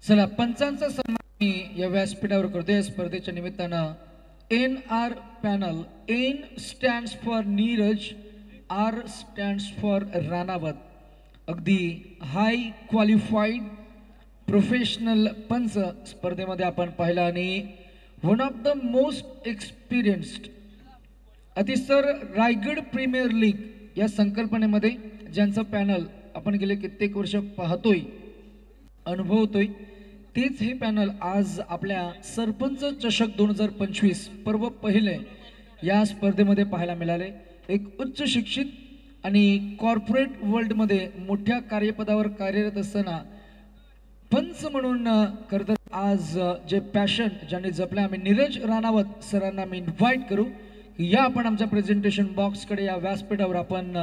चला पंचांचा सन्मान मी या व्यासपीठावर करतोय स्पर्धेच्या निमित्तानं. NR panel. N stands for Neeraj, R stands for Ranawat. अगदी हाय क्वालिफाईड प्रोफेशनल पंच स्पर्धेमध्ये आपण पाहिला आणि one of the most experienced अतिसर रायगड प्रीमियर लीग या संकल्पनेमध्ये ज्यांचं पॅनल आपण गेले कित्येक वर्ष पाहतोय अनुभवतोय तेच हे पॅनल आज आपल्या सरपंच चषक 2025 पर्व पहिले या स्पर्धेमध्ये पाहायला मिळाले. एक उच्च शिक्षित आणि कॉर्पोरेट वर्ल्डमध्ये मोठ्या कार्यपदावर कार्यरत असताना पंच म्हणून खरं आज जे पॅशन ज्यांनी जपले आम्ही नीरज राणावत सरांना मी इन्व्हाइट करू या आपण आमच्या प्रेझेंटेशन बॉक्सकडे या व्यासपीठावर आपण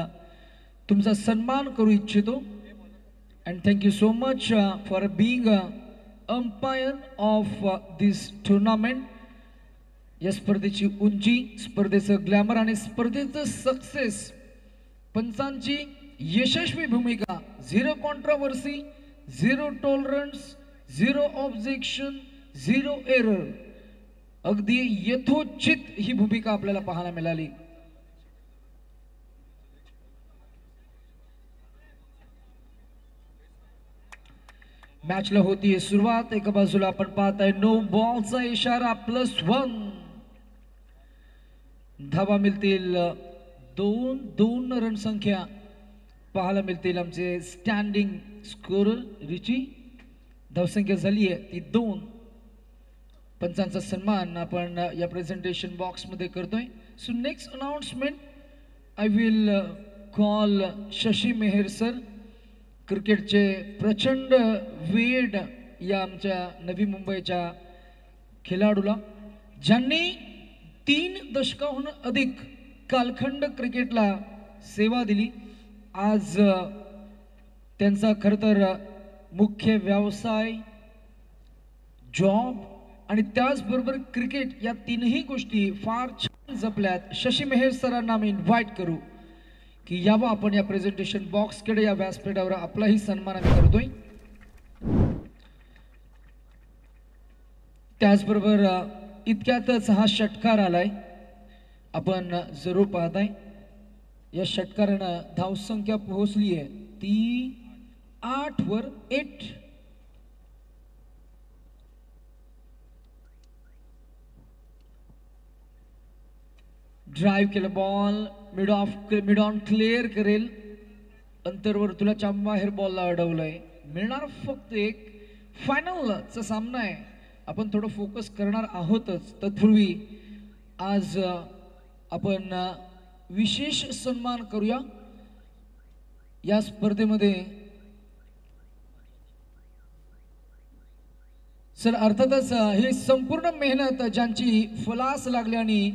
तुमचा सन्मान करू इच्छितो. And thank you so much for being umpire of this tournament. या स्पर्धेची उंची, स्पर्धेचं ग्लॅमर आणि स्पर्धेचं सक्सेस, पंचांची यशस्वी भूमिका, zero controversy, zero tolerance, zero objection, zero error, अगदी यथोचित ही भूमिका आपल्याला पाहायला मिळाली. मॅचला होतीये सुरुवात. एका बाजूला आपण पाहताय नो बॉलचा इशारा, +1 धावा मिळतील. 2 रन संख्या पाहायला मिळतील. आमचे स्टँडिंग स्कोरर रिची धावसंख्या झाली आहे ती 2. पंचांचा सन्मान आपण या प्रेझेंटेशन बॉक्स मध्ये करतोय. So next announcement I will call Shashi Mehar sir, क्रिकेटचे प्रचंड वेड या आमच्या नवी मुंबईच्या खेळाडूला ज्यांनी 3 दशकाहून अधिक कालखंड क्रिकेटला सेवा दिली. आज त्यांचा खरं तर मुख्य व्यवसाय, जॉब आणि त्याचबरोबर क्रिकेट या तीनही गोष्टी फार छान जपल्यात. शशी मेहर सरांना मी इन्व्हाइट करू की यावं आपण या प्रेझेंटेशन बॉक्सकडे या व्यासपीठावर आपलाही सन्मान आम्ही करतोय. त्याचबरोबर इतक्यातच हा षटकार आलाय, आपण जरूर पाहताय. या षटकारानं धावसंख्या पोहोचली आहे ती 8 वर 8. ड्राइव्ह केलं बॉल मिड ऑन क्लिअर करेल. अंतर्वर्तुळाच्या बाहेर बॉलला अडवलंय. मिळणार फक्त एक. फायनलचा सामना आहे, आपण थोडं फोकस करणार आहोतच. तत्पूर्वी आज आपण विशेष सन्मान करूया या स्पर्धेमध्ये. सर अर्थातच ही संपूर्ण मेहनत ज्यांची फलास लागली आणि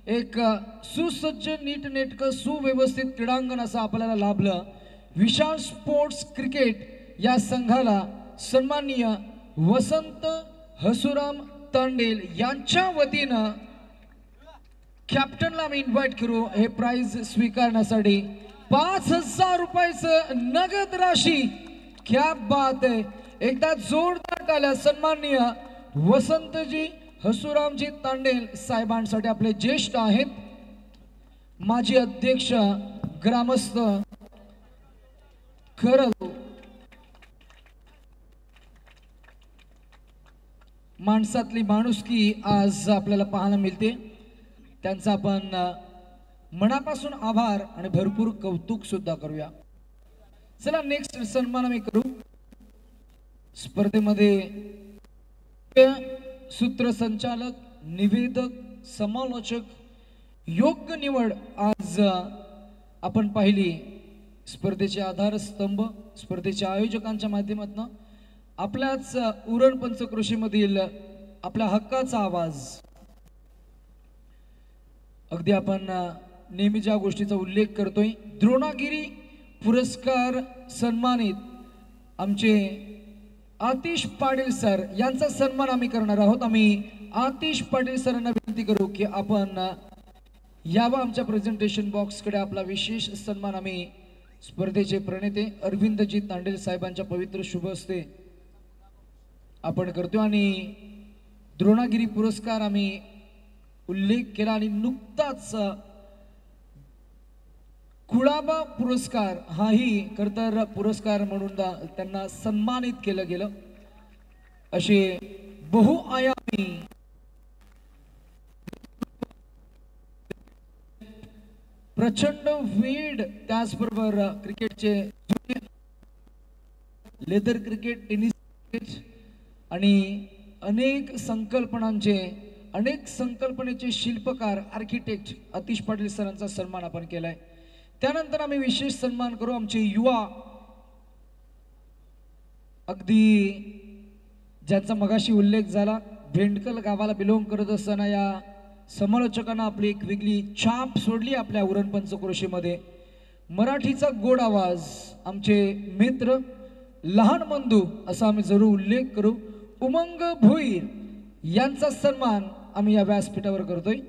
एक सुसज्ज नीटनेटकं सुव्यवस्थित क्रीडांगण असं आपल्याला लाभलं. विशाल स्पोर्ट्स क्रिकेट या संघाला सन्माननीय वसंत हसुराम तांडेल यांच्या वतीनं कॅप्टनला मी इन्व्हाइट करू हे प्राइज स्वीकारण्यासाठी. 5000 रुपयाचं नगद राशी. क्या बात आहे. एकदा जोरदार टाळ्या सन्माननीय वसंतजी हसुरामजी तांडेल साहेबांसाठी. आपले ज्येष्ठ आहेत, माजी अध्यक्ष, ग्रामस्थ, खरं माणसातली माणुसकी आज आपल्याला पाहायला मिळते. त्यांचा आपण मनापासून आभार आणि भरपूर कौतुक सुद्धा करूया. चला नेक्स्ट सन्मान आम्ही करू. स्पर्धेमध्ये सूत्रसंचालक, निवेदक, समालोचक योग्य निवड आज आपण पाहिली. स्पर्धेचे आधारस्तंभ स्पर्धेच्या आयोजकांच्या माध्यमातून आपल्याच उरण पंचक्रोशीमधील आपल्या हक्काचा आवाज. अगदी आपण नेहमी ज्या गोष्टीचा उल्लेख करतोय, द्रोणागिरी पुरस्कार सन्मानित आमचे आतिश पाटील सर यांचा सन्मान आम्ही करणार आहोत. आम्ही आतिश पाटील सरांना विनंती करू की आपण यावं आमच्या प्रेझेंटेशन बॉक्सकडे. आपला विशेष सन्मान आम्ही स्पर्धेचे प्रणेते अरविंदजी तांडेल साहेबांच्या पवित्र शुभ हस्ते आपण करतो आणि द्रोणागिरी पुरस्कार आम्ही उल्लेख केला आणि नुकताच कुळाबा पुरस्कार हाही खरतर पुरस्कार म्हणून त्यांना सन्मानित केलं गेलं। असे बहुआयामी प्रचंड वेड त्याचबरोबर क्रिकेटचे लेदर क्रिकेट, टेनिस क्रिकेट आणि अनेक संकल्पनेचे शिल्पकार आर्किटेक्ट आतिश पाटील सरांचा सन्मान आपण केलाय। त्यानंतर आम्ही विशेष सन्मान करू आमचे युवा, अगदी ज्यांचा मगाशी उल्लेख झाला, भेंडकल गावाला बिलोंग करत असताना या समालोचकांना आपली एक वेगळी छाप सोडली आपल्या उरण पंचक्रोशीमध्ये। मराठीचा गोड आवाज आमचे मित्र लहान बंधू असा आम्ही जरूर उल्लेख करू, उमंग भोईर यांचा सन्मान आम्ही या व्यासपीठावर करतोय।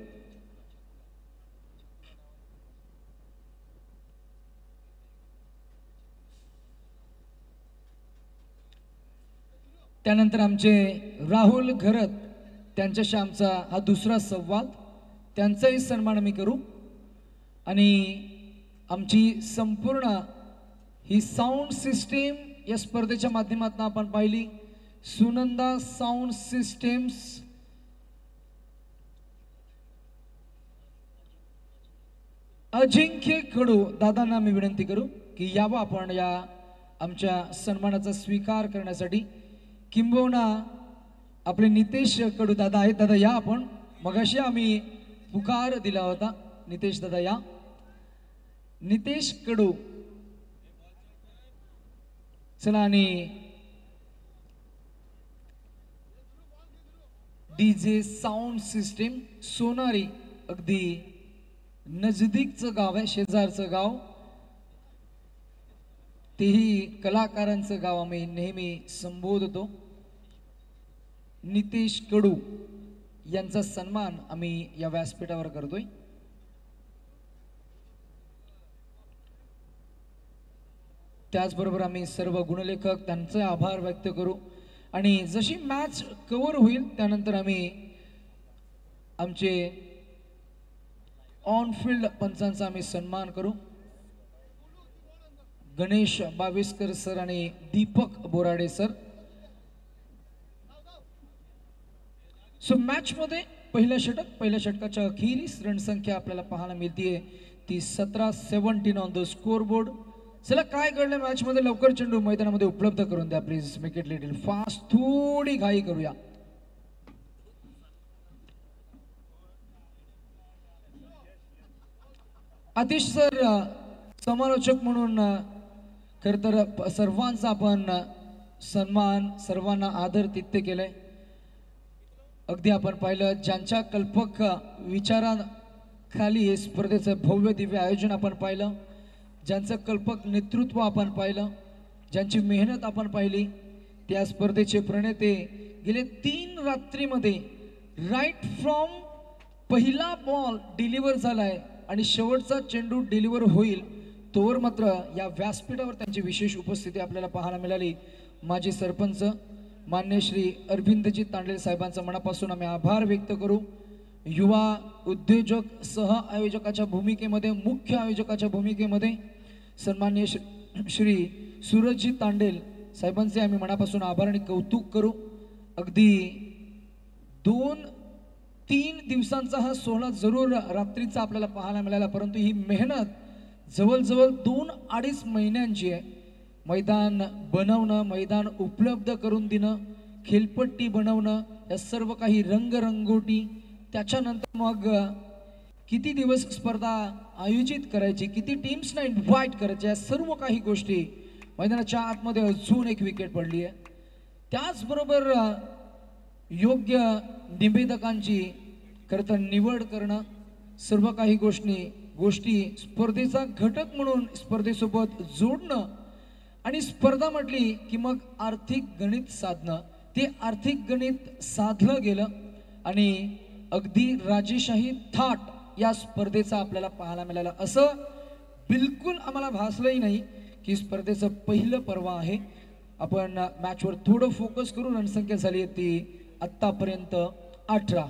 त्यानंतर आमचे राहुल घरत त्यांच्याशी आमचा हा दुसरा संवाद, त्यांचाही सन्मान आम्ही करू आणि आमची संपूर्ण ही साऊंड सिस्टीम या स्पर्धेच्या माध्यमातून आपण पाहिली। सुनंदा साऊंड सिस्टम्स, अजिंक्य कडू दादांना मी विनंती करू की यावं आपण या आमच्या सन्मानाचा स्वीकार करण्यासाठी। किंबहुना आपले नितेश कडू दादा आहेत, दादा या आपण, मगाशी आम्ही पुकार दिला होता, नितेश दादा या। नितेश कडू चला आणि डीजे साऊंड सिस्टीम सोनारी, अगदी नजदीकचं गाव आहे, शेजारचं गाव, तेही कलाकारांचं गाव आम्ही नेहमी संबोधतो। नितेश कडू यांचा सन्मान आम्ही या व्यासपीठावर करतोय। त्याचबरोबर आम्ही सर्व गुणलेखक त्यांचे आभार व्यक्त करू आणि जशी मॅच कव्हर होईल त्यानंतर आम्ही आमचे ऑन फील्ड पंचांचा आम्ही सन्मान करू। गणेश बाविस्कर सर आणि Deepak Borade sir. So match मध्ये पहिल्या षटकाच्या अखेरीस रणसंख्या आपल्याला पाहायला मिळते ती 17-17 ऑन द स्कोर बोर्ड। चला काय घडलं मॅच मध्ये, लवकर चेंडू मैदानामध्ये उपलब्ध करून द्या please, make it little fast, थोडी घाई करूया। आतिश सर समालोचक म्हणून खरतर सर्वांचा आपण सन्मान, सर्वांना आदर तिथ्य केलंय। अगदी आपण पाहिलं ज्यांच्या कल्पक विचारांखाली हे स्पर्धेचं भव्य दिव्य आयोजन आपण पाहिलं, ज्यांचं कल्पक नेतृत्व आपण पाहिलं, ज्यांची मेहनत आपण पाहिली, त्या स्पर्धेचे प्रणेते गेले 3 रात्रीमध्ये राईट फ्रॉम पहिला बॉल डिलिव्हर झालाय आणि शेवटचा चेंडू डिलिव्हर होईल तोवर मात्र या व्यासपीठावर त्यांची विशेष उपस्थिती आपल्याला पाहायला मिळाली। माजी सरपंच मान्य श्री अरविंदजी तांडेल साहेबांचा मनापासून आम्ही आभार व्यक्त करू। युवा उद्योजक सह आयोजकाच्या भूमिकेमध्ये, मुख्य आयोजकाच्या भूमिकेमध्ये सन्माननीय श्री सूरजजी तांडेल साहेबांचे आम्ही मनापासून आभार आणि कौतुक करू। अगदी 2-3 दिवसांचा हा सोहळा जरूर रात्रीचा आपल्याला पाहायला मिळाला, परंतु ही मेहनत जवळजवळ 2-2.5 महिन्यांची आहे। मैदान बनवणं, मैदान उपलब्ध करून देणं, खेळपट्टी बनवणं, या सर्व काही रंगरंगोटी, त्याच्यानंतर मग किती दिवस स्पर्धा आयोजित करायची, किती टीम्सना इन्व्हाइट करायचे, या सर्व काही गोष्टी मैदानाच्या आतमध्ये अजून एक विकेट पडली आहे। त्याचबरोबर योग्य निवेदकांची खरंतर निवड करणं, सर्व काही गोष्टी स्पर्धेचा घटक म्हणून स्पर्धेसोबत जोडणं आणि स्पर्धा म्हटली की मग आर्थिक गणित साधणं, ते आर्थिक गणित साधलं गेलं आणि अगदी राजेशाही थाट या स्पर्धेचा आपल्याला पाहायला मिळाला। असं बिलकुल आम्हाला भासलंही नाही की स्पर्धेचं पहिलं पर्व आहे. आपण मॅचवर थोडं फोकस करून रणसंख्या झाली आहे ती आत्तापर्यंत 18.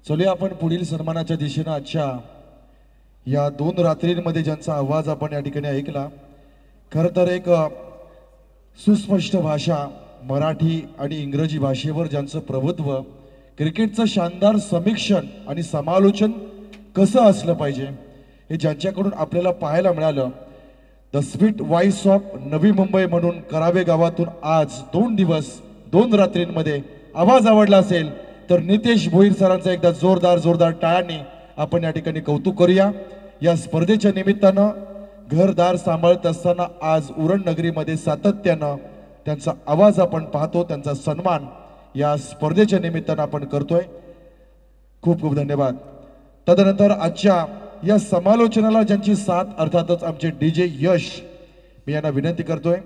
चलूया आपण पुढील सन्मानाच्या दिशेनं. आजच्या या 2 रात्रींमध्ये ज्यांचा आवाज आपण या ठिकाणी ऐकला, खरं तर एक सुस्पष्ट भाषा मराठी आणि इंग्रजी भाषेवर ज्यांचं प्रभुत्व, क्रिकेटचं शानदार समीक्षण आणि समालोचन कसं असलं पाहिजे हे ज्यांच्याकडून आपल्याला पाहायला मिळालं. The sweet voice of Navi Mumbai म्हणून करावे गावातून आज 2 दिवस 2 रात्रींमध्ये आवाज आवडला असेल तर नितेश भोईर सरांचा एकदा जोरदार टाळ्यांनी आपण या ठिकाणी कौतुक करूया. या स्पर्धेच्या निमित्तानं घरदार सांभाळत असताना आज उरण नगरीमध्ये सातत्यानं त्यांचा आवाज आपण पाहतो, त्यांचा सन्मान या स्पर्धेच्या निमित्तानं आपण करतोय. खूप खूप धन्यवाद. तदनंतर आजच्या या समालोचनाला ज्यांची साथ अर्थातच आमचे DJ यश, मी यांना विनंती करतोय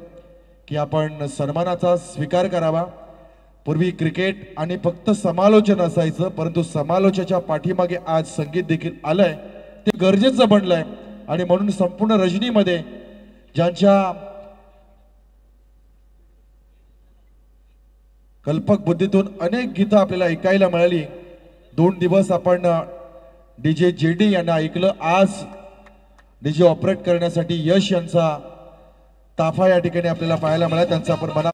की आपण सन्मानाचा स्वीकार करावा. पूर्वी क्रिकेट आणि फक्त समालोचन असायचं, परंतु समालोचनाच्या पाठीमागे आज संगीत देखील आलंय, ते गरजेचं बनलंय. आणि म्हणून संपूर्ण रजनीमध्ये ज्यांच्या कल्पक बुद्धीतून अनेक गीतं आपल्याला ऐकायला मिळाली. 2 दिवस आपण DJ JD यांना ऐकलं. आज DJ ऑपरेट करण्यासाठी यश यांचा ताफा या ठिकाणी आपल्याला पाहायला मिळाला. त्यांचा आपण मना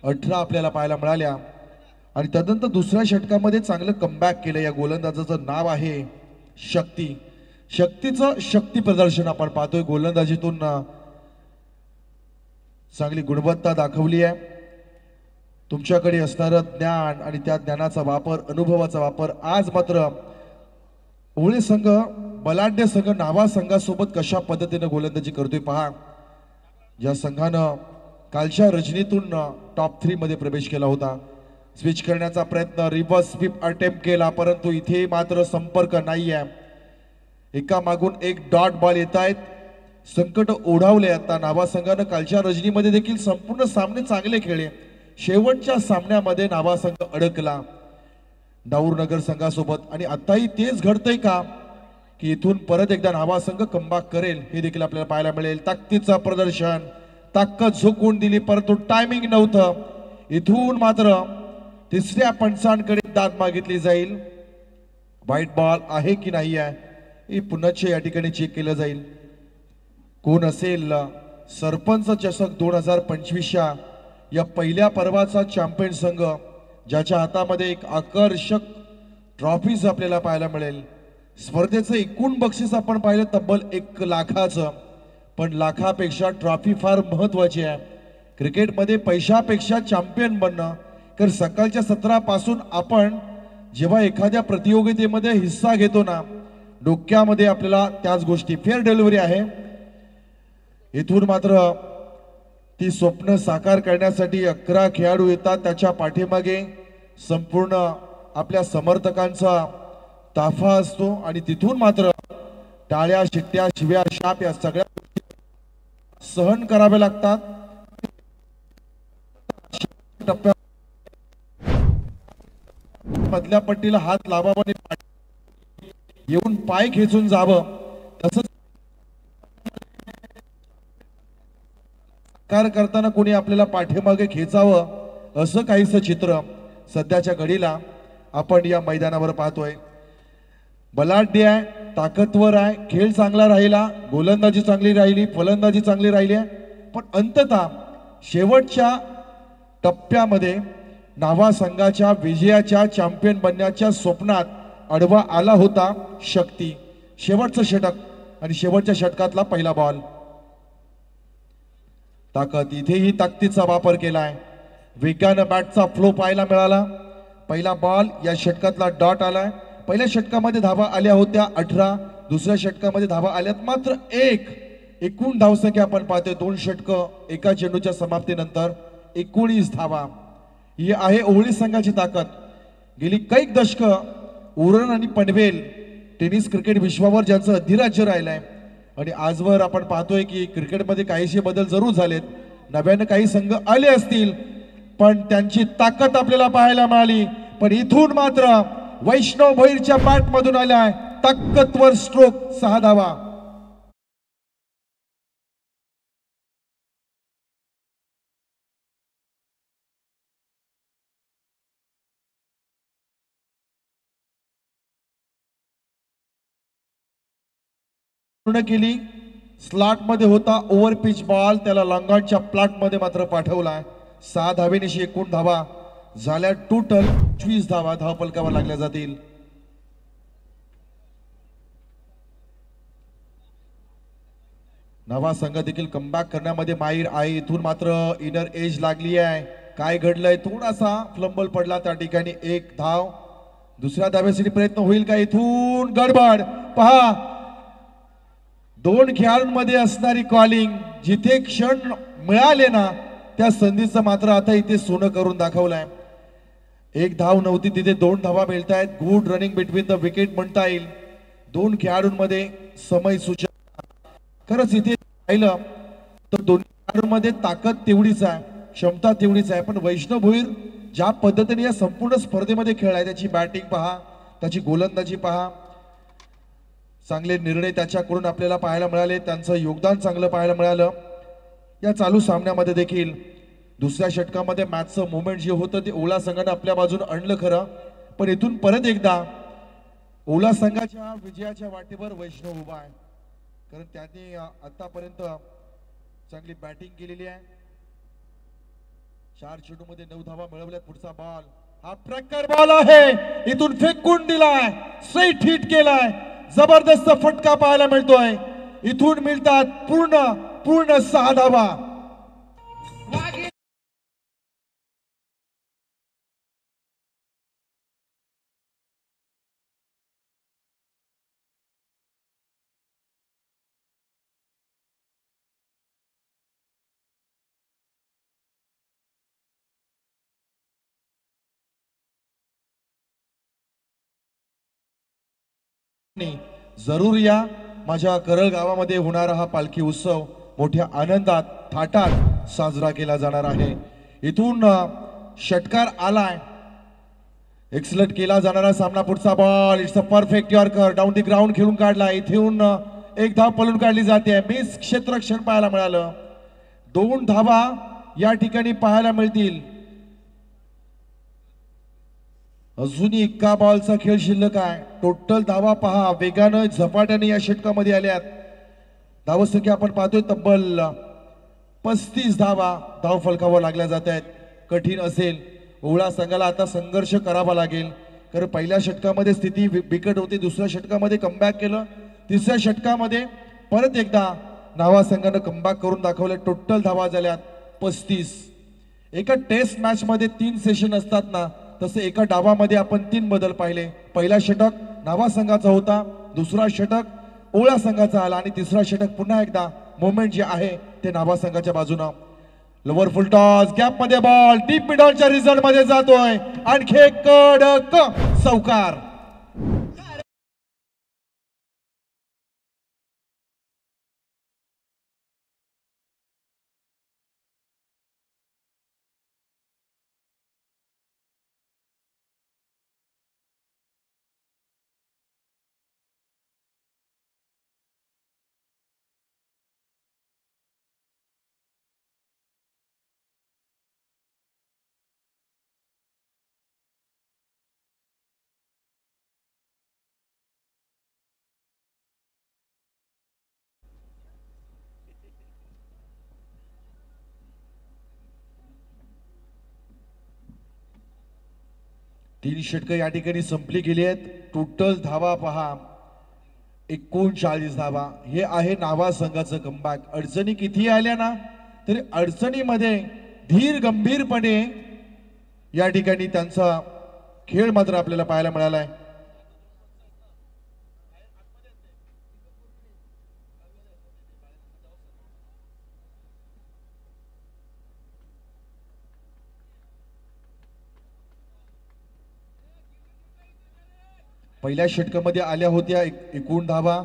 अठरा आपल्याला पाहायला मिळाल्या. आणि तदनंतर दुसऱ्या षटकामध्ये चांगलं कमबॅक केलं. या गोलंदाजाचं नाव आहे शक्ती. शक्तीचं शक्ती प्रदर्शन आपण पाहतोय. गोलंदाजीतून चांगली गुणवत्ता दाखवली आहे. तुमच्याकडे असणारं ज्ञान आणि त्या ज्ञानाचा वापर, अनुभवाचा वापर आज मात्र ओळे संघ बलाढ्य संघ नावा संघासोबत कशा पद्धतीने गोलंदाजी करतोय पहा. ज्या संघानं कालच्या रजनीतून टॉप 3 मध्ये प्रवेश केला होता, स्विच करण्याचा प्रयत्न, रिव्हर्स स्वीप अटेम्प्ट केला, परंतु इथे मात्र संपर्क नाही आहे. एका मागून एक डॉट बॉल येत आहेत. संकट ओढावले. आता नावा संघानं कालच्या रजनीमध्ये देखील संपूर्ण सामने चांगले खेळले. शेवटच्या सामन्यामध्ये नावा संघ अडकला डाऊरनगर संघासोबत. आणि आताही तेच घडतंय का की इथून परत एकदा नावा संघ कमबॅक करेल हे देखील आपल्याला पाहायला मिळेल. ताकदीचं प्रदर्शन, ताकद झोकून दिली परंतु टायमिंग नव्हतं. इथून मात्र तिसऱ्या पंचांकडे दाद मागितली जाईल. व्हाईट बॉल आहे की नाही आहे हे पुन्हा या ठिकाणी चेक केलं जाईल. कोण असेल सरपंच चषक 2025 या पहिल्या पर्वाचा चॅम्पियन संघ, ज्याच्या हातामध्ये एक आकर्षक ट्रॉफीज आपल्याला पाहायला मिळेल. स्पर्धेचं एकूण बक्षीस आपण पाहिलं तब्बल 1 लाखाचं, पण लाखापेक्षा ट्रॉफी फार महत्वाची आहे. क्रिकेटमध्ये पैशापेक्षा चॅम्पियन बनणं. कारण सकाळच्या सत्रापासून आपण जेव्हा एखाद्या प्रतियोगितेमध्ये हिस्सा घेतो ना, डोक्यामध्ये आपल्याला त्याच गोष्टी. फेअर डिलिव्हरी आहे. इथून मात्र ती स्वप्न साकार करण्यासाठी 11 खेळाडू येतात. त्याच्या पाठीमागे संपूर्ण आपल्या समर्थकांचा ताफा असतो आणि तिथून मात्र टाळ्या, शिट्ट्या, शिव्या, शाप या सगळ्या सहन करावे लागतात. मधल्या पट्टीला हात लावावा, येऊन पाय खेचून जावं, तसंच कार करताना कोणी आपल्याला पाठीमागे खेचावं असं काहीसं चित्र सध्याच्या घडीला आपण या मैदानावर पाहतोय. बलाढ्य आहे, ताकदवर आहे, खेळ चांगला राहिला, गोलंदाजी चांगली राहिली, फलंदाजी चांगली राहिली आहे. पण अंततः शेवटच्या टप्प्यामध्ये नावा संघाच्या विजयाच्या चॅम्पियन बनण्याच्या स्वप्नात आडवा आला होता शक्ती. शेवटचं षटक आणि शेवटच्या षटकातला पहिला बॉल. ताकद, इथेही ताकदीचा वापर केलाय. वेगानं बॅटचा फ्लो पाहायला मिळाला. पहिला बॉल या षटकातला डॉट आलाय. पहिल्या षटकामध्ये धावा आल्या होत्या 18, दुसऱ्या षटकामध्ये धावा आल्यात मात्र 1. एकूण धावसंख्या आपण पाहतोय 2 षटकं एका चेंडूच्या समाप्तीनंतर 19 धावा. ही आहे ओवळी संघाची ताकद. गेली कैक दशकं उरण आणि पनवेल टेनिस क्रिकेट विश्वावर ज्यांचं अधिराज्य राहिलंय आणि आजवर आपण पाहतोय की क्रिकेटमध्ये काहीसे बदल जरूर झालेत. नव्यानं काही संघ आले असतील पण त्यांची ताकद आपल्याला पाहायला मिळाली. पण इथून मात्र वैष्णव भैरच्या बॅट मधून आलाय ताकदवर स्ट्रोक 6 धावा. पूर्ण केली. स्लॉट मध्ये होता ओव्हर पिच बॉल, त्याला लॉंगॉनच्या प्लॉट मध्ये मात्र पाठवलाय. 6 धावेनिशी एकूण धावा झाल्या. टोटल 25 धावा धावफलकावर लागल्या जातील. नवा संघ देखील कमबॅक करण्यामध्ये माहीर आहे. इथून मात्र इनर एज लागली आहे. काय घडलंय, थोडासा फ्लंबल पडला त्या ठिकाणी. 1 धाव. दुसऱ्या धावेसाठी प्रयत्न होईल का? इथून गडबड पहा. 2 खेळाडूंमध्ये असणारी कॉलिंग, जिथे क्षण मिळाले ना त्या संधीचं मात्र आता इथे सोनं करून दाखवलंय. 1 धाव नव्हती तिथे 2 धावा मिळत आहेत. Good running between the wicket म्हणता येईल. 2 खेळाडूंमध्ये समय सूचक. खरंच इथे पाहिलं तर दोन्ही खेळाडूंमध्ये ताकद तेवढीच आहे, क्षमता तेवढीच आहे. पण वैष्णव भोईर ज्या पद्धतीने या संपूर्ण स्पर्धेमध्ये खेळलाय, त्याची बॅटिंग पहा, त्याची गोलंदाजी पहा, चांगले निर्णय त्याच्याकडून आपल्याला पाहायला मिळाले. त्यांचं योगदान चांगलं पाहायला मिळालं. या चालू सामन्यामध्ये देखील दुसऱ्या षटकामध्ये मॅचचं मोमेंट जे होतं ते ओला संघाने आपल्या बाजूने आणलं खरं. पण इथून परत एकदा ओला संघाच्या विजयाच्या वाटेवर वैष्णव उभा आहे. कारण त्यांनी आतापर्यंत चांगली बॅटिंग केलेली आहे. 4 चेंडूमध्ये 9 धावा मिळवल्यात. पुढचा बॉल हा ट्रॅकर बॉल आहे. इथून फेकून दिलाय, स्ट्रेट हिट केलाय. जबरदस्त फटका पाहायला मिळतोय. इथून मिळतात पूर्ण 6 धावा. जरूर या. माझ्या करळ गावामध्ये होणारा हा पालखी उत्सव मोठ्या आनंदात थाटात साजरा केला जाणार आहे. इथून षटकार आलाय. एक्सलट केला जाणारा सामना. पुढचा ball, it's a perfect yorker, down the ground खेळून काढला. इथून 1 धाव पळून काढली जाते. मिस क्षेत्ररक्षण पाहायला मिळालं. 2 धावा या ठिकाणी पाहायला मिळतील. अजूनही 1 बॉलचा खेळ शिल्लक आहे. टोटल धावा पहा, वेगानं झपाट्याने या षटकामध्ये आल्यात. धावसंख्या आपण पाहतोय तब्बल 35 धावा धाव फलकावर लागल्या जात आहेत. कठीण असेल. ओवळा संघाला आता संघर्ष करावा लागेल. कारण पहिल्या षटकामध्ये स्थिती बिकट होती, दुसऱ्या षटकामध्ये कमबॅक केलं, तिसऱ्या षटकामध्ये परत एकदा नावा संघानं कमबॅक करून दाखवलं. टोटल धावा झाल्यात 35. एका टेस्ट मॅच मध्ये 3 सेशन असतात ना, तसे एका डावामध्ये आपण 3 बदल पाहिले. पहिला षटक नावा संघाचा होता, दुसरा षटक ओळा संघाचा आला आणि तिसरा षटक पुन्हा एकदा मोमेंट जे आहे ते नावा संघाच्या बाजूनं. लोवर फुल टॉस, गॅप मध्ये बॉल, डीप मिड ऑनच्या रिझल्ट मध्ये जातोय. आणखी कडक चौकार. 3 षटकं या ठिकाणी संपली गेली आहेत. टोटल धावा पहा 39 धावा. हे आहे नावा संघाचं कमबॅक. अडचणी किती आल्या ना तरी अडचणीमध्ये धीर गंभीरपणे या ठिकाणी त्यांचा खेळ मात्र आपल्याला पाहायला मिळालाय. पहिल्या षटकामध्ये आल्या होत्या 1 धावा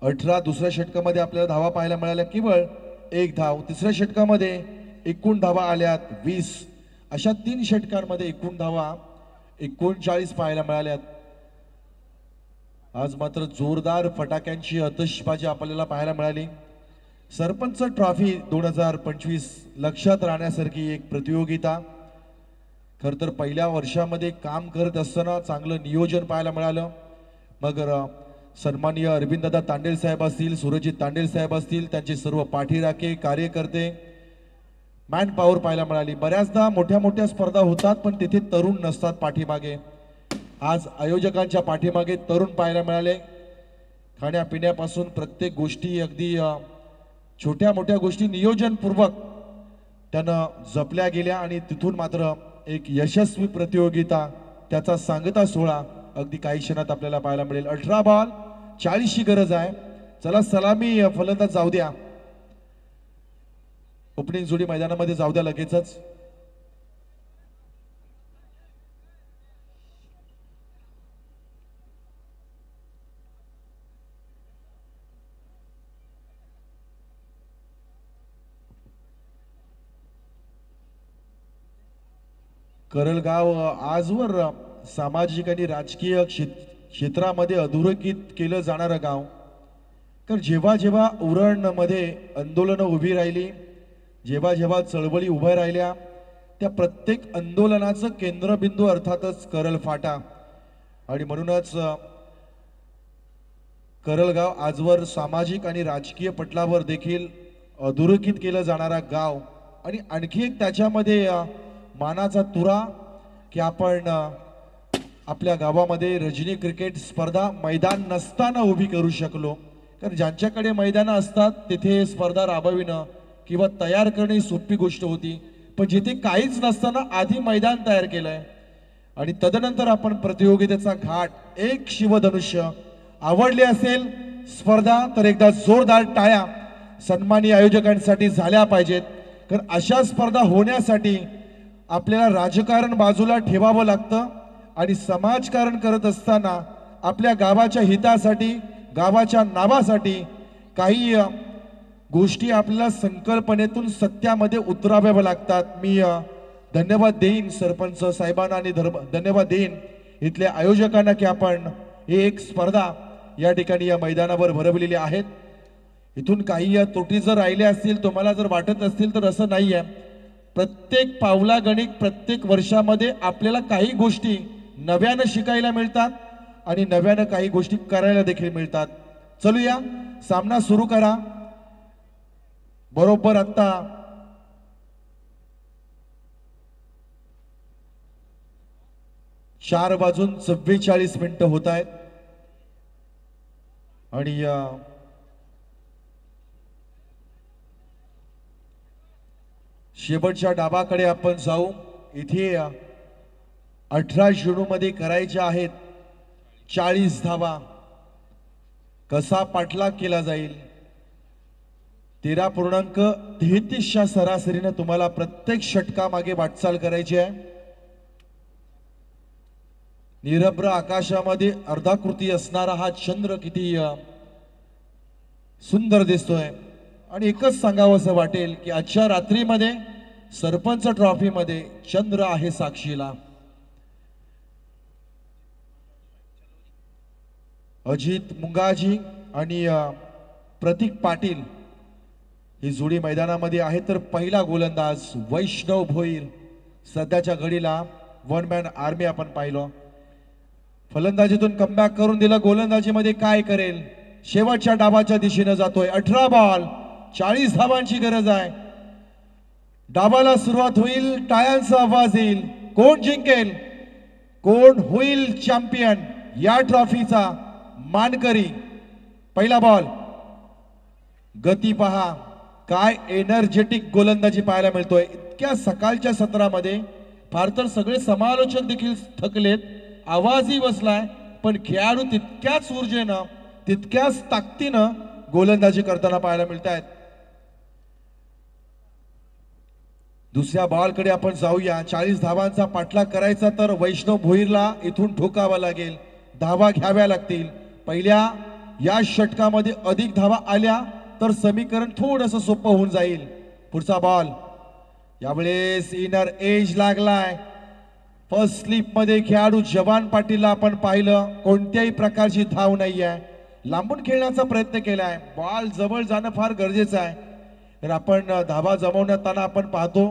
18. दुसऱ्या षटकामध्ये आपल्याला धावा पाहायला मिळाल्या केवळ 1 धाव. तिसऱ्या षटकामध्ये 1 धावा आल्यात 20. अशा 3 षटकांमध्ये 1 धावा 39 पाहायला मिळाल्यात. आज मात्र जोरदार फटाक्यांची आतषबाजी आपल्याला पाहायला मिळाली. सरपंच ट्रॉफी 2025 लक्षात राहण्यासारखी एक प्रतियोगिता. खर तर पहिल्या वर्षामध्ये काम करत असताना चांगलं नियोजन पाहायला मिळालं. मग सन्माननीय अरविंददादा तांडेल साहेब असतील, सुरजित तांडेल साहेब असतील, त्यांचे सर्व पाठीराखे कार्यकर्ते, मॅन पॉवर पाहायला मिळाली. बऱ्याचदा मोठ्या मोठ्या स्पर्धा होतात पण तिथे तरुण नसतात पाठीमागे. आज आयोजकांच्या पाठीमागे तरुण पाहायला मिळाले. खाण्यापिण्यापासून प्रत्येक गोष्टी अगदी छोट्या मोठ्या गोष्टी नियोजनपूर्वक त्यानं जपल्या गेल्या आणि तिथून मात्र एक यशस्वी प्रतियोगिता त्याचा सांगता सोहळा अगदी काही क्षणात आपल्याला पाहायला मिळेल. 18 बॉल 40 ची गरज आहे. चला सलामी फलंदाज जाऊ द्या. ओपनिंग जोडी मैदानामध्ये जाऊ द्या लगेचच. करलगाव आजवर सामाजिक आणि राजकीय क्षेत्रामध्ये अधोरेखित केलं जाणारं गाव. कारण जेव्हा जेव्हा उरणमध्ये आंदोलनं उभी राहिली, जेव्हा जेव्हा चळवळी उभ्या राहिल्या, त्या प्रत्येक आंदोलनाचं केंद्रबिंदू अर्थातच करल फाटा. आणि म्हणूनच करलगाव आजवर सामाजिक आणि राजकीय पटलावर देखील अधोरेखित केलं जाणारा गाव. आणि आणखी एक त्याच्यामध्ये मानाचा तुरा की आपण आपल्या गावामध्ये रजनी क्रिकेट स्पर्धा मैदान नसताना उभी करू शकलो. कारण ज्यांच्याकडे मैदानं असतात तिथे स्पर्धा राबविणं किंवा तयार करणे ही सोपी गोष्ट होती. पण जिथे काहीच नसताना आधी मैदान तयार केलंय आणि तदनंतर आपण प्रतियोगितेचा घाट एक शिवधनुष्य. आवडली असेल स्पर्धा तर एकदा जोरदार टाळ्या सन्माननीय आयोजकांसाठी झाल्या पाहिजेत. कारण अशा स्पर्धा होण्यासाठी आपल्याला राजकारण बाजूला ठेवावं लागतं आणि समाजकारण करत असताना आपल्या गावाच्या हितासाठी, गावाच्या नावासाठी काही गोष्टी आपल्याला संकल्पनेतून सत्यामध्ये उतराव्या लागतात. मी धन्यवाद देईन सरपंच साहेबांना आणि धन्यवाद देईन इथल्या आयोजकांना की आपण ही एक स्पर्धा या ठिकाणी या मैदानावर भरवलेली आहेत. इथून काही त्रुटी जर राहिल्या असतील, तुम्हाला जर वाटत असतील तर असं नाही आहे. प्रत्येक पावलागणिक प्रत्येक वर्षामध्ये आपल्याला काही गोष्टी नव्यानं शिकायला मिळतात आणि नव्यानं काही गोष्टी करायला देखील मिळतात. चलूया, सामना सुरू करा. बरोबर आता 4:44 होत आहेत आणि शेवटच्या डाबाकडे आपण जाऊ. इथे 18 चेंडूमध्ये करायच्या आहेत 40 धावा. कसा पाठलाग केला जाईल? 13.33 सरासरीने तुम्हाला प्रत्येक षटकामागे वाटचाल करायची आहे. निरभ्र आकाशामध्ये अर्धाकृती असणारा हा चंद्र किती सुंदर दिसतोय. आणि एकच सांगावंसं वाटेल की आजच्या रात्रीमध्ये सरपंच ट्रॉफी मध्ये चंद्र आहे साक्षीला. अजित मुंगाजी आणि प्रतीक पाटील ही जोडी मैदानामध्ये आहे. तर पहिला गोलंदाज वैष्णव भोईर. सध्याच्या घडीला वन मॅन आर्मी आपण पाहिलं. फलंदाजीतून कमबॅक करून दिलं. गोलंदाजीमध्ये काय करेल? शेवटच्या डाबाच्या दिशेने जातोय. 18 बॉल 40 धावांची गरज आहे. डाबाला सुरुवात होईल. टाळ्यांचा आवाज येईल. कोण जिंकेल? कोण होईल चॅम्पियन या ट्रॉफीचा मानकरी? पहिला बॉल, गती पहा, काय एनर्जेटिक गोलंदाजी पाहायला मिळतोय इतक्या सकाळच्या सत्रामध्ये. फार तर सगळे समालोचक देखील थकलेत, आवाजही बसलाय, पण खेळाडू तितक्याच ऊर्जेनं तितक्याच ताकदीनं गोलंदाजी करताना पाहायला मिळत आहेत. दुसऱ्या बॉलकडे आपण जाऊया. 40 धावांचा पाठलाग करायचा तर वैष्णव भोईरला इथून ठोकावा लागेल, धावा घ्याव्या लागतील. पहिल्या या षटकामध्ये अधिक धावा आल्या तर समीकरण थोडंसं सोपं होऊन जाईल. पुढचा बॉल, यावेळेस इनर एज लागलाय. फर्स्ट स्लिप मध्ये खेळाडू जवान पाटीलला आपण पाहिलं, कोणत्याही प्रकारची धाव नाही आहे, लांबून खेळण्याचा प्रयत्न केलाय. बॉल जवळ जाणं फार गरजेचं आहे. तर आपण धावा जमवण्यात आपण पाहतो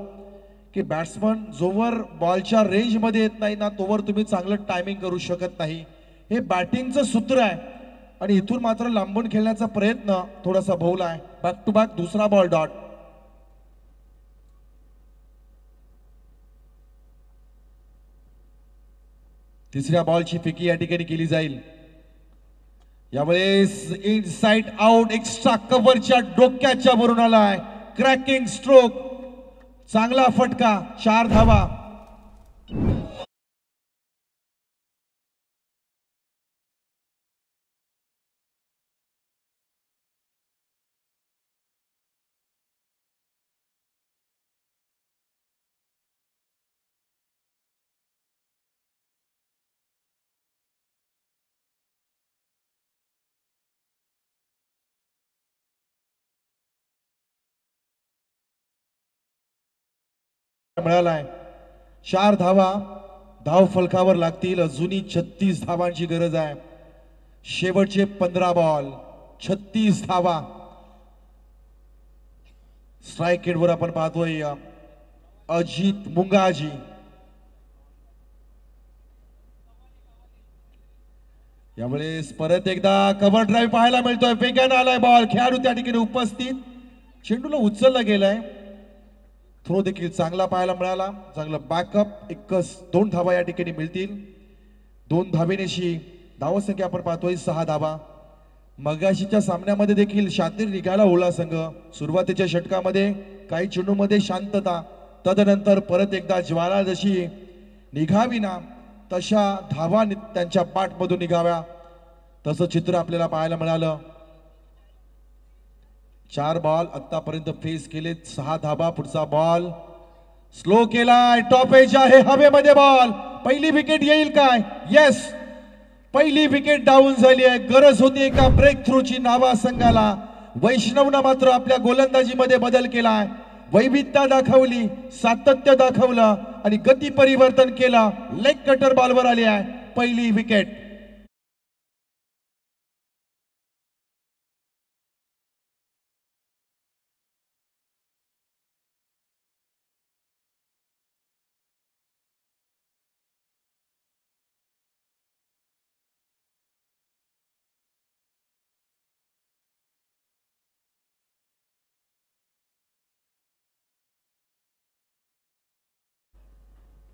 की बॅट्समन जोवर बॉलच्या रेंज मध्ये येत नाही ना तोवर तुम्ही चांगलं टायमिंग करू शकत नाही. हे बॅटिंगचं सूत्र आहे आणि इथून मात्र लांबून खेळण्याचा प्रयत्न थोडासा भोवलाय. बॅक टू बॅक दुसरा बॉल डॉट. तिसऱ्या बॉलची फिकी या ठिकाणी केली जाईल. यावेळेस इनसाइड आउट, एक्स्ट्रा कव्हरच्या डोक्याच्या वरून आलाय, क्रॅकिंग स्ट्रोक, चांगला फटका, 4 धावा. मिळालाय 4 धावा धाव फलकावर लागतील. अजूनही 36 धावांची गरज आहे. शेवटचे 15 बॉल, 36 धावा. स्ट्राईक रेटवर आपण पाहतोय अजित मुंगाजी. यावेळेस परत एकदा कव्हर ड्राईव्ह पाहायला मिळतोय. वेगाने आलाय बॉल, खेळाडू त्या ठिकाणी उपस्थित, चेंडूला उचलला गेलाय. थ्रो देखील चांगला पाहायला मिळाला, चांगलं बॅकअप. 2 धावा या ठिकाणी मिळतील. 2 धावेनेशी धावसंख्या आपण पाहतोय 6 धावा. मगाशीच्या सामन्यामध्ये देखील शातीर निघाला ओला संघ. सुरुवातीच्या षटकामध्ये काही चेंडूमध्ये शांतता, तदनंतर परत एकदा ज्वाला जशी निघावी ना तशा धावा त्यांच्या पाठमधून निघाव्या, तसं चित्र आपल्याला पाहायला मिळालं. 4 बॉल आतापर्यंत फेस केलेत, 6 धाबा. पुढचा बॉल स्लो केलाय, टॉप एज आहे हवेमध्ये बॉल. पहिली विकेट येईल काय? येस, पहिली विकेट डाऊन झाली आहे. गरज होती एका ब्रेक थ्रूची नावा संघाला. वैष्णवनं मात्र आपल्या गोलंदाजीमध्ये बदल केलाय, वैविधता दाखवली, सातत्य दाखवलं आणि गती परिवर्तन केलं. लेग कटर बॉलवर आली आहे पहिली विकेट.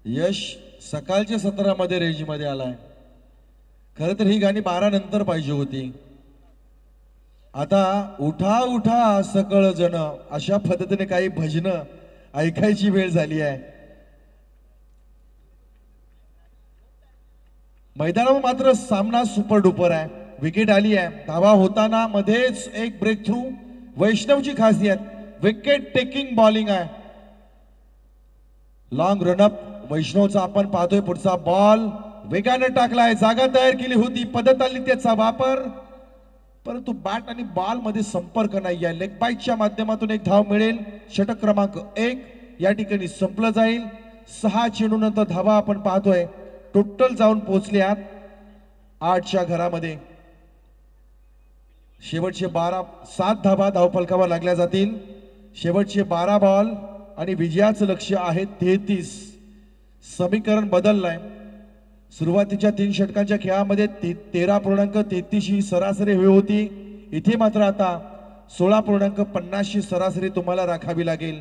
यश सकाळच्या सत्रामध्ये रेंजमध्ये आलाय. खरं तर ही गाणी 12 नंतर पाहिजे होती. आता उठा उठा सकळ जण अशा पद्धतीने काही भजनं ऐकायची वेळ झाली आहे. मैदानावर मात्र सामना सुपर डुपर आहे. विकेट आली आहे, धावा होताना मध्येच एक ब्रेक थ्रू. वैष्णवची खासियत विकेट टेकिंग बॉलिंग आहे. लॉंग रनअप वैष्णवचा आपण पाहतोय. पुढचा बॉल वेगाने टाकलाय, जागा तयार केली होती, पद्धत आली त्याचा वापर, परंतु बॅट आणि बॉल मध्ये संपर्क नाही आहे. लेग बाईटच्या माध्यमातून एक धाव मिळेल. षटक क्रमांक 1 या ठिकाणी संपलं जाईल. 6 चेंडूनंतर धावा आपण पाहतोय टोटल जाऊन पोहोचल्यात 8च्या घरामध्ये. शेवटचे 7 धावा धावफलकावर लागल्या जातील. शेवटचे 12 बॉल आणि विजयाचं लक्ष्य आहे 33. समीकरण बदललंय. सुरुवातीच्या 3 षटकांच्या खेळामध्ये 13.33 ही सरासरी हवी होती. इथे मात्र आता 16.50 ची सरासरी तुम्हाला राखावी लागेल.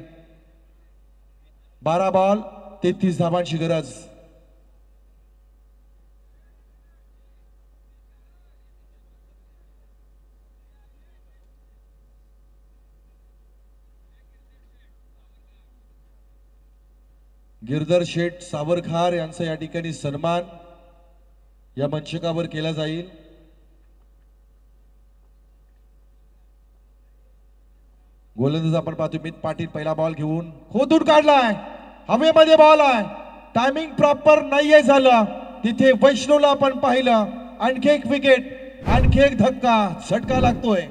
12 बॉल 33 धावांची गरज. गिरधर शेठ सावरखार यांचा या ठिकाणी सन्मान या मंचकावर केला जाईल। गोलंदाज आपण पाहतो मित पाटील पहिला बॉल घेऊन खोदून काढलाय, हवेमध्ये बॉल आहे, टायमिंग प्रॉपर नाहीये झालं तिथे वैष्णवला आपण पाहिलं, आणखी एक विकेट, आणखी एक धक्का, झटका लागतोय।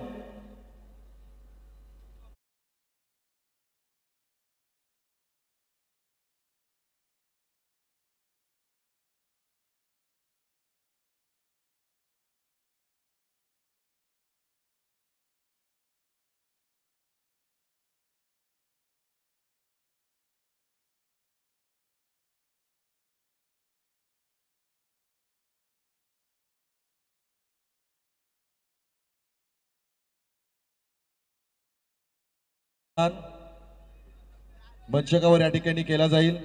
मंचकावर या ठिकाणी केला जाईल।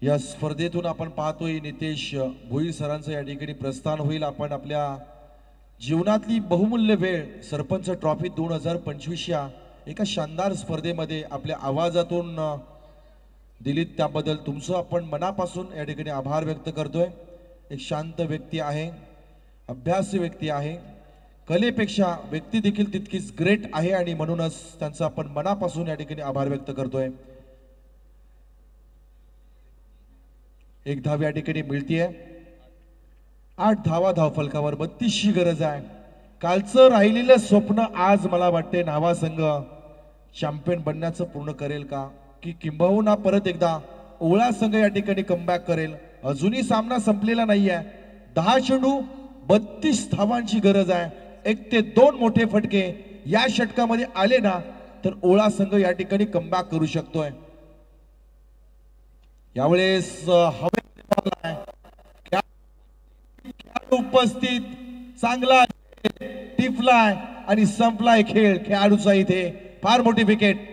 या स्पर्धेतून आपण पाहतोय नितेश भोईर सरांचं या ठिकाणी प्रस्थान होईल। आपण आपल्या जीवनातली बहुमूल्य वेळ सरपंच ट्रॉफी 2025 या एका शानदार स्पर्धेमध्ये आपल्या आवाजातून दिलीत, त्याबद्दल तुमचं आपण मनापासून या ठिकाणी आभार व्यक्त करतोय। एक शांत व्यक्ती आहे, अभ्यासी व्यक्ती आहे, कलेपेक्षा व्यक्ती देखील तितकीच ग्रेट आहे आणि म्हणूनच त्यांचा आपण मनापासून या ठिकाणी आभार व्यक्त करतोय। एक धाव या ठिकाणी मिळतीये, 8 धावा धावफलकावर, 32ची गरज आहे। कालचं राहिलेलं स्वप्न आज मला वाटते नावा संघ चॅम्पियन बनण्याचं पूर्ण करेल का, की किंबहुना परत एकदा ओळा संघ या ठिकाणी कमबॅक करेल। अजूनही सामना संपलेला नाहीये, 10 चेंडू 32 धावांची गरज आहे। 1 ते 2 मोठे फटके या षटकामध्ये आले ना तर ओळा संघ या ठिकाणी कमबॅक करू शकतोय। यावेळेस उपस्थित चांगला टिपलाय आणि संपलाय खेळ खेळाडूचा इथे फार मोठी विकेट।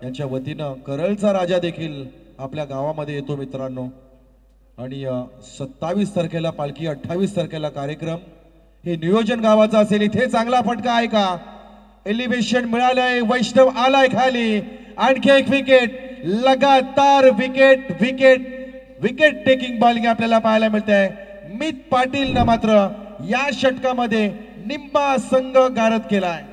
यांच्या वतीनं करळचा राजा देखील आपल्या गावामध्ये येतो मित्रांनो। आणि 27 तारखेला पालखी, 28 तारखेला कार्यक्रम, हे नियोजन गावाचं असेल। इथे चांगला फटका आहे का, एलिव्हेशन मिळालंय, वैष्णव आलाय खाली, आणखी एक विकेट, लगातार wicket wicket wicket taking bowling आपल्याला पाहायला मिळते। मित पाटील ना मात्र या षटकामध्ये निम्मा संघ गारद केलाय।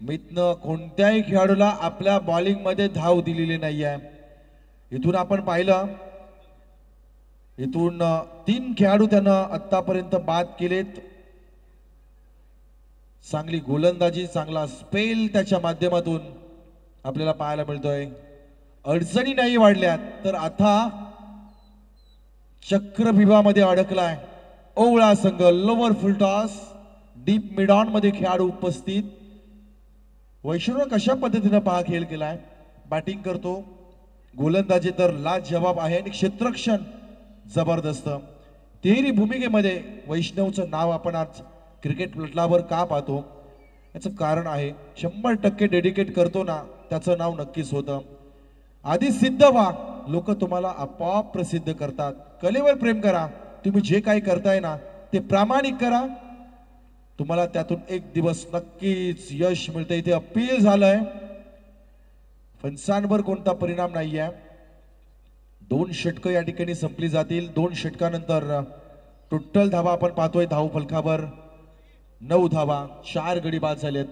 मितनं कोणत्याही खेळाडूला आपल्या बॉलिंग मध्ये धाव दिलेली नाहीये। इथून आपण पाहिलं, इथून 3 खेळाडू त्यानं आतापर्यंत बाद केलेत। चांगली गोलंदाजी, चांगला स्पेल त्याच्या माध्यमातून आपल्याला पाहायला मिळतोय। अडचणी नाही वाढल्यात तर आता चक्रव्यूहामध्ये अडकलाय ओवळा संघ। Lower full toss, deep mid on मध्ये खेळाडू उपस्थित। वैष्णव कशा पद्धतीने पहा खेळ केलाय, बॅटिंग करतो, गोलंदाजी तर लाजवाब आहे आणि क्षेत्ररक्षण जबरदस्त. तिहेरी भूमिकेमध्ये वैष्णवचं नाव आपण आज क्रिकेट प्लॅटफॉर्मवर का पाहतो याचं कारण आहे 100% डेडिकेट करतो ना त्याचं नाव नक्कीच होतं. आधी सिद्ध व्हा, लोक तुम्हाला आपोआप प्रसिद्ध करतात. कलेवर प्रेम करा, तुम्ही जे काही करताय ना ते प्रामाणिक करा, तुम्हाला त्यातून एक दिवस नक्कीच यश मिळते. इथे अपील झालंय, फणसांवर कोणता परिणाम नाहीये. 2 षटकं या ठिकाणी संपली जातील. 2 षटकानंतर टोटल धावा आपण पाहतोय धाव फलकावर 9 धावा, 4 गडी बाद झालेत.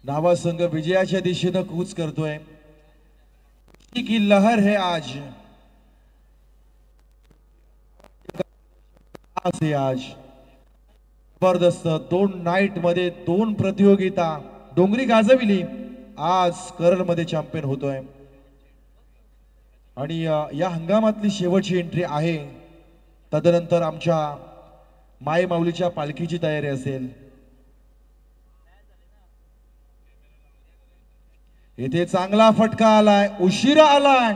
नावा संघ विजयाच्या दिशेनं कूच करतोय की लहर है आज आज जबरदस्त. 2 नाईट मध्ये 2 प्रतियोगिता डोंगरी गाजविली. आज करल मध्ये चॅम्पियन होतोय आणि या हंगामातली शेवटची एंट्री आहे. तदनंतर आमच्या माय माऊलीच्या पालखीची तयारी असेल. इथे चांगला फटका आलाय, उशिरा आलाय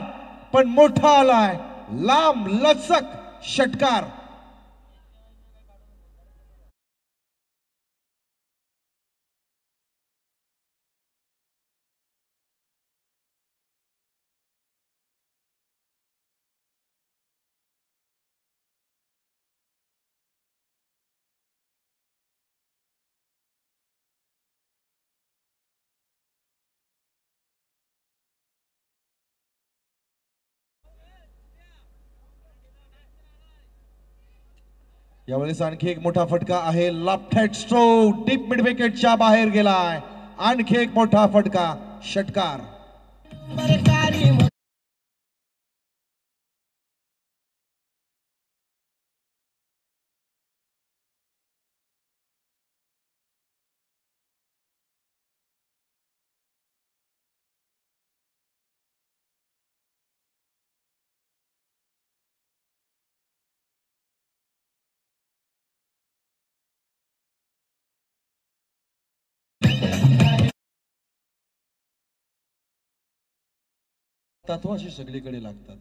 पण मोठा आलाय, लांब लचक षटकार. यावेळेस आणखी एक मोठा फटका आहे. Left hand stroke deep mid विकेटच्या बाहेर गेलाय. आणखी एक मोठा फटका, षटकार. तत्वाशी सगळीकडे लागतात.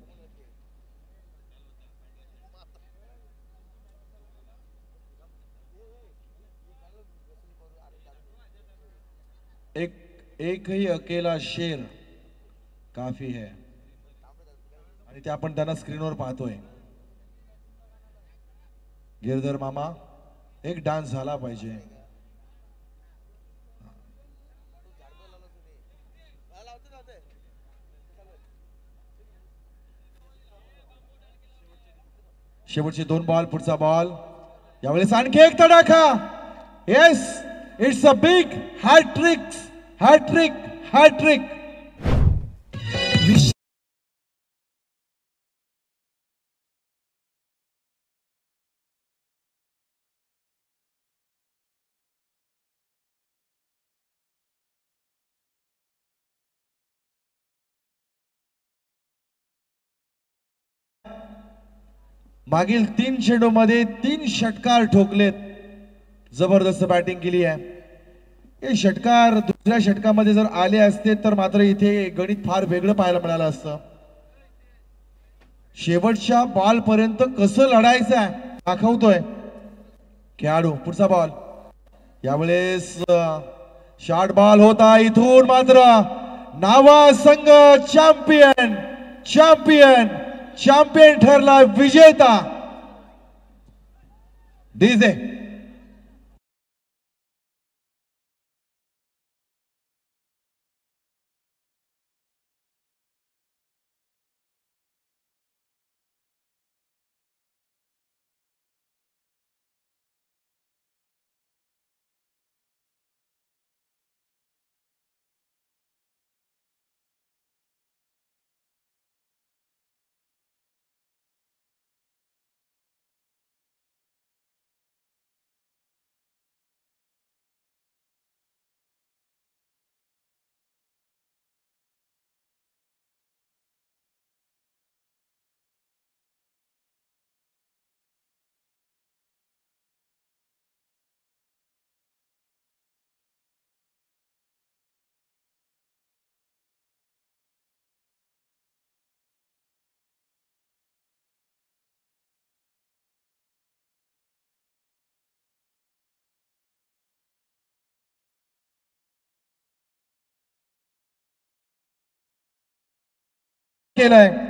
एक ही अकेला शेर काफी है आणि ते आपण त्यांना स्क्रीनवर पाहतोय. गिरधर मामा, एक डान्स झाला पाहिजे. शेवटचे 2 बॉल, पुढचा बॉल. यावेळेस आणखी एक तडाखा. Yes, it's a big hat trick, hat trick, hat trick. मागील 3 चेंडूमध्ये 3 षटकार ठोकलेत. जबरदस्त बॅटिंग केली आहे. हे षटकार दुसऱ्या षटकामध्ये जर आले असते तर मात्र इथे गणित फार वेगळं पाहायला मिळालं असतं. शेवटच्या बॉल पर्यंत कसं लढायचं आहे दाखवतोय खेळाडू. पुढचा बॉल यावेळेस शॉर्ट बॉल होता. इथून मात्र नावा संघ चॅम्पियन, चॅम्पियन, चॅम्पियन ठरला, विजेता. डीजे केलाय.